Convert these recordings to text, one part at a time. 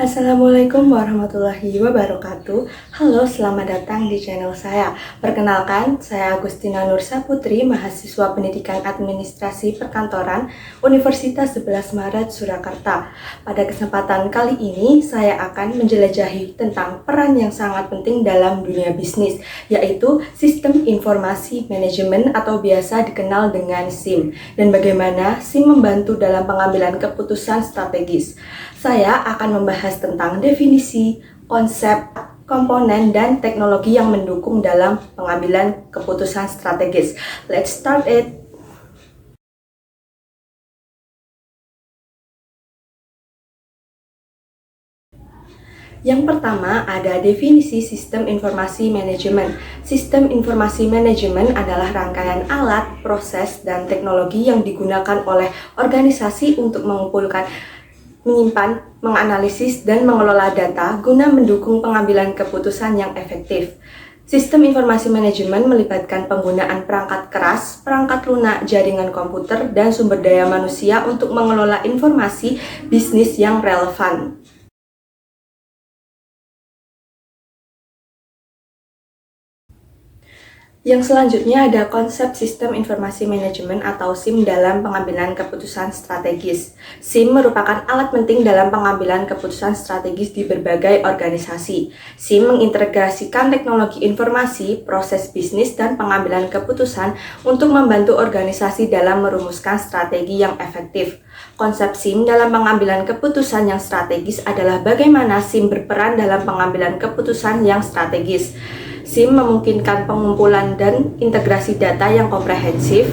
Assalamualaikum warahmatullahi wabarakatuh. Halo, selamat datang di channel saya. Perkenalkan, saya Agustina Nursa Putri, mahasiswa Pendidikan Administrasi Perkantoran Universitas 11 Maret Surakarta. Pada kesempatan kali ini, saya akan menjelajahi tentang peran yang sangat penting dalam dunia bisnis, yaitu Sistem Informasi Manajemen atau biasa dikenal dengan SIM, dan bagaimana SIM membantu dalam pengambilan keputusan strategis. Saya akan membahas tentang definisi, konsep, komponen, dan teknologi yang mendukung dalam pengambilan keputusan strategis. Let's start it! Yang pertama ada definisi sistem informasi manajemen. Sistem informasi manajemen adalah rangkaian alat, proses, dan teknologi yang digunakan oleh organisasi untuk mengumpulkan, menyimpan, menganalisis, dan mengelola data guna mendukung pengambilan keputusan yang efektif. Sistem informasi manajemen melibatkan penggunaan perangkat keras, perangkat lunak, jaringan komputer, dan sumber daya manusia untuk mengelola informasi bisnis yang relevan. Yang selanjutnya ada konsep sistem informasi manajemen atau SIM dalam pengambilan keputusan strategis. SIM merupakan alat penting dalam pengambilan keputusan strategis di berbagai organisasi. SIM mengintegrasikan teknologi informasi, proses bisnis, dan pengambilan keputusan untuk membantu organisasi dalam merumuskan strategi yang efektif. Konsep SIM dalam pengambilan keputusan yang strategis adalah bagaimana SIM berperan dalam pengambilan keputusan yang strategis. SIM memungkinkan pengumpulan dan integrasi data yang komprehensif,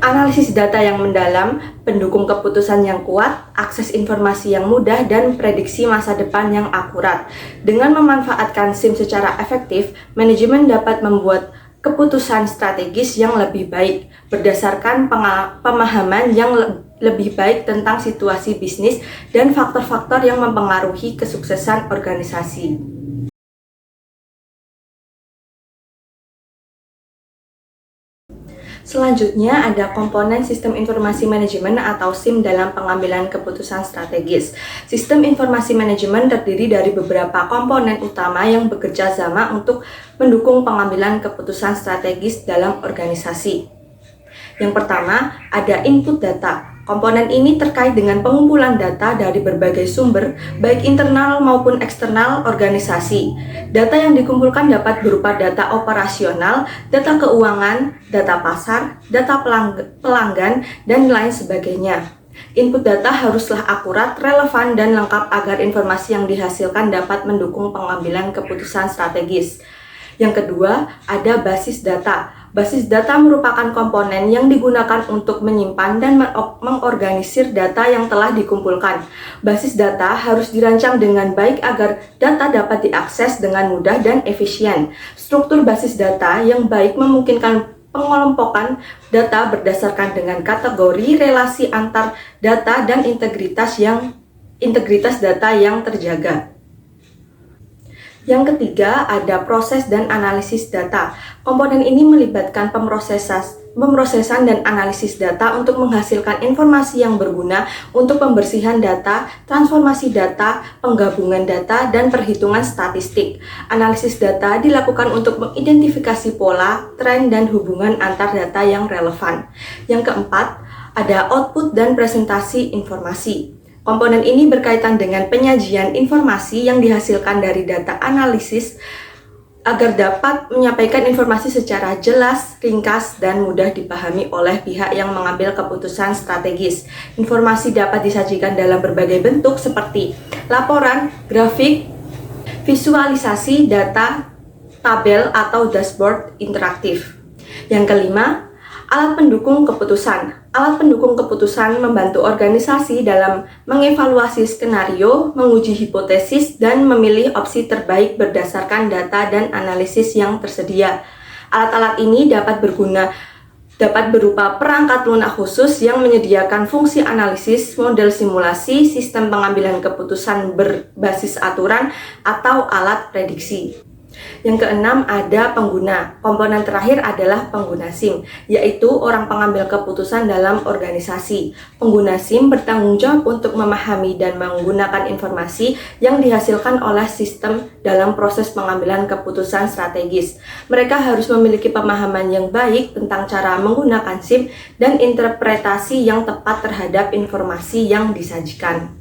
analisis data yang mendalam, pendukung keputusan yang kuat, akses informasi yang mudah, dan prediksi masa depan yang akurat. Dengan memanfaatkan SIM secara efektif, manajemen dapat membuat keputusan strategis yang lebih baik berdasarkan pemahaman yang lebih baik tentang situasi bisnis dan faktor-faktor yang mempengaruhi kesuksesan organisasi. Selanjutnya ada komponen sistem informasi manajemen atau SIM dalam pengambilan keputusan strategis. Sistem informasi manajemen terdiri dari beberapa komponen utama yang bekerja sama untuk mendukung pengambilan keputusan strategis dalam organisasi. Yang pertama, ada input data. Komponen ini terkait dengan pengumpulan data dari berbagai sumber, baik internal maupun eksternal organisasi. Data yang dikumpulkan dapat berupa data operasional, data keuangan, data pasar, data pelanggan, dan lain sebagainya. Input data haruslah akurat, relevan, dan lengkap agar informasi yang dihasilkan dapat mendukung pengambilan keputusan strategis. Yang kedua, ada basis data. Basis data merupakan komponen yang digunakan untuk menyimpan dan mengorganisir data yang telah dikumpulkan. Basis data harus dirancang dengan baik agar data dapat diakses dengan mudah dan efisien. Struktur basis data yang baik memungkinkan pengelompokan data berdasarkan dengan kategori, relasi antar data, dan integritas data yang terjaga. Yang ketiga, ada proses dan analisis data. Komponen ini melibatkan pemrosesan dan analisis data untuk menghasilkan informasi yang berguna untuk pembersihan data, transformasi data, penggabungan data, dan perhitungan statistik. Analisis data dilakukan untuk mengidentifikasi pola, tren, dan hubungan antar data yang relevan. Yang keempat, ada output dan presentasi informasi. Komponen ini berkaitan dengan penyajian informasi yang dihasilkan dari data analisis agar dapat menyampaikan informasi secara jelas, ringkas, dan mudah dipahami oleh pihak yang mengambil keputusan strategis. Informasi dapat disajikan dalam berbagai bentuk seperti laporan, grafik, visualisasi, data, tabel, atau dashboard interaktif. Yang kelima, alat pendukung keputusan. Alat pendukung keputusan membantu organisasi dalam mengevaluasi skenario, menguji hipotesis, dan memilih opsi terbaik berdasarkan data dan analisis yang tersedia. Alat-alat ini dapat berupa perangkat lunak khusus yang menyediakan fungsi analisis, model simulasi, sistem pengambilan keputusan berbasis aturan, atau alat prediksi. Yang keenam ada pengguna. Komponen terakhir adalah pengguna SIM, yaitu orang pengambil keputusan dalam organisasi. Pengguna SIM bertanggung jawab untuk memahami dan menggunakan informasi yang dihasilkan oleh sistem dalam proses pengambilan keputusan strategis. Mereka harus memiliki pemahaman yang baik tentang cara menggunakan SIM dan interpretasi yang tepat terhadap informasi yang disajikan.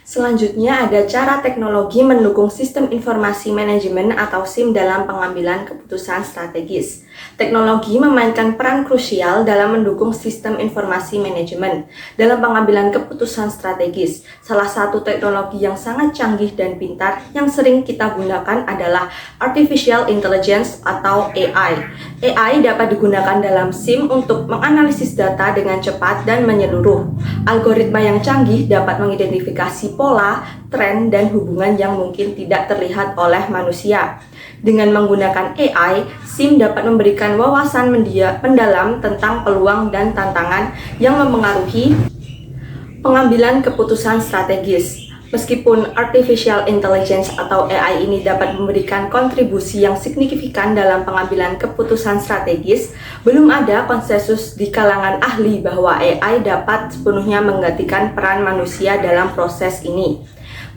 Selanjutnya ada cara teknologi mendukung sistem informasi manajemen atau SIM dalam pengambilan keputusan strategis. Teknologi memainkan peran krusial dalam mendukung sistem informasi manajemen dalam pengambilan keputusan strategis. Salah satu teknologi yang sangat canggih dan pintar yang sering kita gunakan adalah Artificial Intelligence atau AI. AI dapat digunakan dalam SIM untuk menganalisis data dengan cepat dan menyeluruh. Algoritma yang canggih dapat mengidentifikasi pola, tren, dan hubungan yang mungkin tidak terlihat oleh manusia. Dengan menggunakan AI, SIM dapat memberikan wawasan mendalam tentang peluang dan tantangan yang mempengaruhi pengambilan keputusan strategis. Meskipun Artificial Intelligence atau AI ini dapat memberikan kontribusi yang signifikan dalam pengambilan keputusan strategis, belum ada konsensus di kalangan ahli bahwa AI dapat sepenuhnya menggantikan peran manusia dalam proses ini.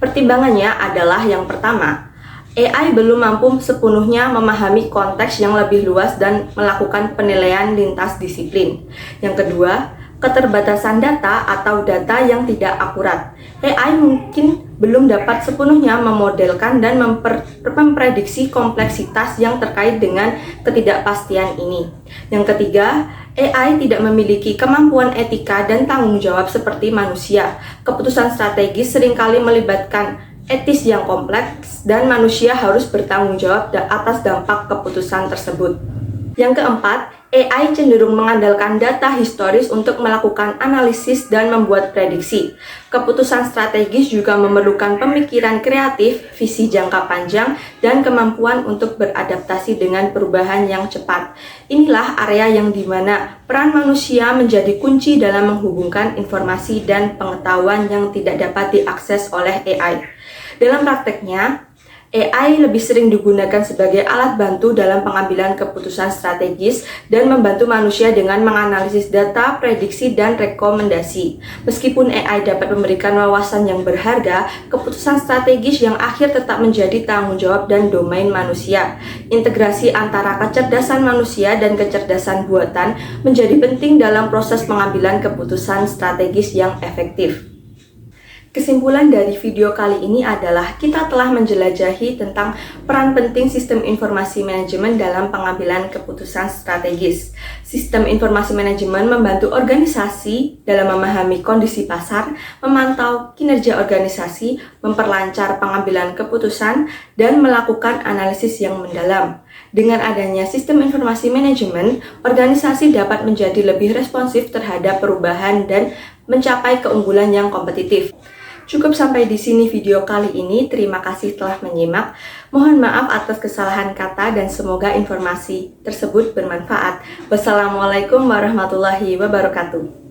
Pertimbangannya adalah yang pertama, AI belum mampu sepenuhnya memahami konteks yang lebih luas dan melakukan penilaian lintas disiplin. Yang kedua, keterbatasan data atau data yang tidak akurat. AI mungkin belum dapat sepenuhnya memodelkan dan memprediksi kompleksitas yang terkait dengan ketidakpastian ini. Yang ketiga, AI tidak memiliki kemampuan etika dan tanggung jawab seperti manusia. Keputusan strategis seringkali melibatkan etis yang kompleks dan manusia harus bertanggung jawab atas dampak keputusan tersebut. Yang keempat, AI cenderung mengandalkan data historis untuk melakukan analisis dan membuat prediksi. Keputusan strategis juga memerlukan pemikiran kreatif, visi jangka panjang, dan kemampuan untuk beradaptasi dengan perubahan yang cepat. Inilah area yang dimana peran manusia menjadi kunci dalam menghubungkan informasi dan pengetahuan yang tidak dapat diakses oleh AI. Dalam prakteknya, AI lebih sering digunakan sebagai alat bantu dalam pengambilan keputusan strategis dan membantu manusia dengan menganalisis data, prediksi, dan rekomendasi. Meskipun AI dapat memberikan wawasan yang berharga, keputusan strategis yang akhir tetap menjadi tanggung jawab dan domain manusia. Integrasi antara kecerdasan manusia dan kecerdasan buatan menjadi penting dalam proses pengambilan keputusan strategis yang efektif. Kesimpulan dari video kali ini adalah kita telah menjelajahi tentang peran penting sistem informasi manajemen dalam pengambilan keputusan strategis. Sistem informasi manajemen membantu organisasi dalam memahami kondisi pasar, memantau kinerja organisasi, memperlancar pengambilan keputusan, dan melakukan analisis yang mendalam. Dengan adanya sistem informasi manajemen, organisasi dapat menjadi lebih responsif terhadap perubahan dan mencapai keunggulan yang kompetitif. Cukup sampai di sini video kali ini. Terima kasih telah menyimak. Mohon maaf atas kesalahan kata dan semoga informasi tersebut bermanfaat. Wassalamualaikum warahmatullahi wabarakatuh.